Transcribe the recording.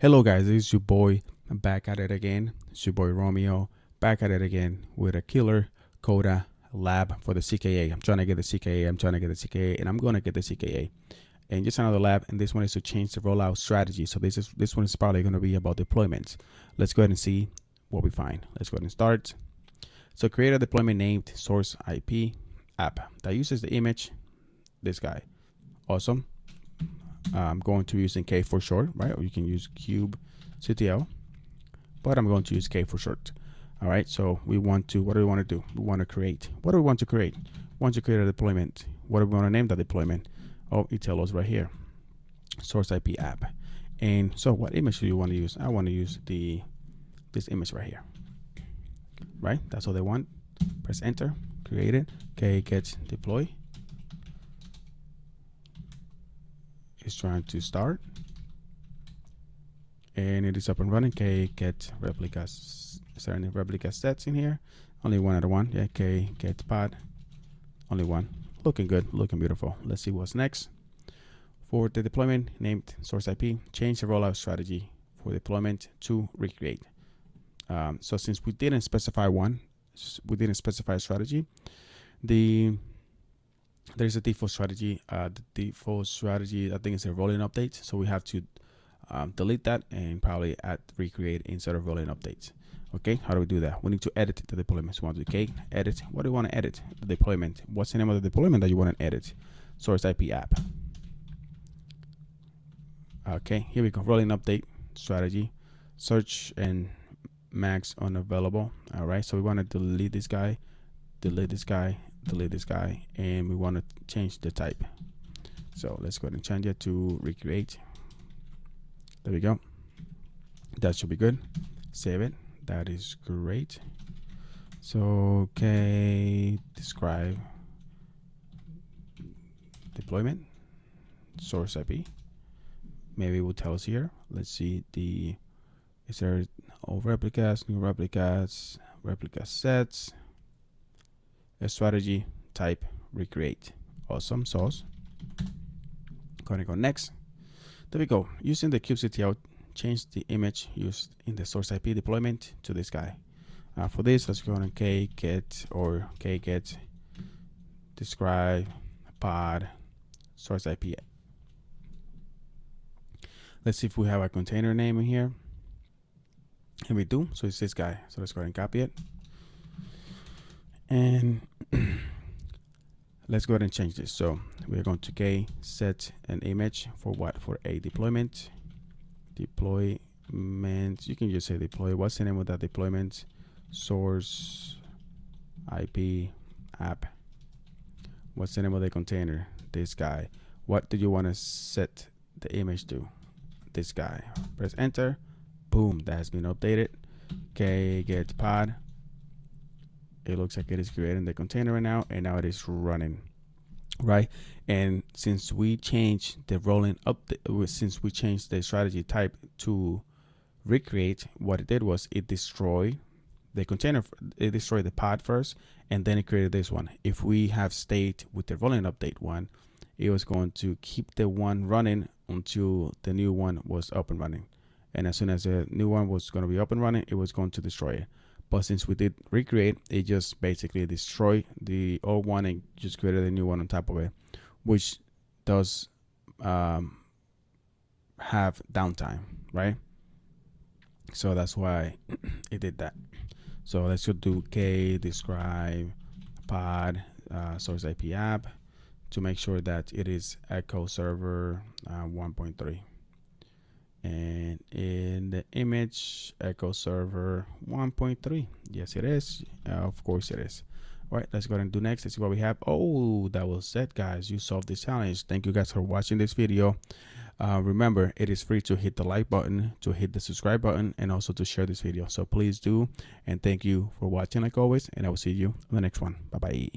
Hello guys, this is your boy back at it again. It's your boy Romeo back at it again with a KillerCoda lab for the CKA. I'm trying to get the CKA, and I'm gonna get the CKA. And just another lab, and this one is to change the rollout strategy. So this one is probably gonna be about deployments. Let's go ahead and see what we find. Let's go ahead and start. So create a deployment named source IP app that uses the image, this guy. Awesome. I'm going to be using K for short, right? Or you can use kubectl, but I'm going to use K for short. All right, so we want to, what do we want to do? We want to create, what do we want to create? We want to create a deployment. What do we want to name that deployment? Oh, it tells us right here, source IP app. And so what image do you want to use? I want to use this image right here, right? That's all they want. Press enter, create it. Okay, get deploy. Is trying to start, and it is up and running. Okay, get replicas. Is there any replica sets in here? Only one other one. Yeah, okay, get pod. Only one. Looking good, looking beautiful. Let's see what's next. For the deployment named source IP, change the rollout strategy for deployment to recreate. So since we didn't specify a strategy, there's a default strategy. The default strategy, I think, is a rolling update. So we have to delete that and probably add recreate instead of rolling updates. Okay, how do we do that? We need to edit the deployment. So we want to do K, edit. What do you want to edit? The deployment. What's the name of the deployment that you want to edit? Source IP app. Okay, here we go. Rolling update strategy. Search and max unavailable. All right, so we want to delete this guy, delete this guy, and we want to change the type. So let's go ahead and change it to recreate. There we go. That should be good. Save it. That is great. So okay, describe deployment source IP. Maybe it will tell us here. Let's see, is there all replicas, new replicas, replica sets, a strategy, type, recreate. Awesome, source. Gonna go next. There we go. Using the kubectl, change the image used in the source IP deployment to this guy. For this, let's go on kget describe pod source IP. Let's see if we have a container name in here. And we do. So it's this guy. So let's go ahead and copy it. And let's go ahead and change this. So we're going to K set an image for what? For a deployment. Deployment. You can just say deploy. What's the name of that deployment? Source IP app. What's the name of the container? This guy. What do you want to set the image to? This guy. Press enter. Boom. That has been updated. Okay, get pod. It looks like it is creating the container right now, and now it is running, right? And since we changed the rolling up, since we changed the strategy type to recreate, what it did was it destroyed the container, it destroyed the pod first, and then it created this one. If we have stayed with the rolling update one, it was going to keep the one running until the new one was up and running. And as soon as the new one was going to be up and running, it was going to destroy it. But since we did recreate, it just basically destroyed the old one and just created a new one on top of it, which does have downtime, right? So that's why it did that. So let's go do K describe pod source IP app to make sure that it is echo server 1.3. And in the image, echo server 1.3. Yes, it is. Of course it is. All right, let's go ahead and do next. Let's see what we have. Oh, that was it, guys. You solved this challenge. Thank you guys for watching this video. Remember, it is free to hit the like button, to hit the subscribe button, and also to share this video. So please do. And thank you for watching like always. And I will see you in the next one. Bye-bye.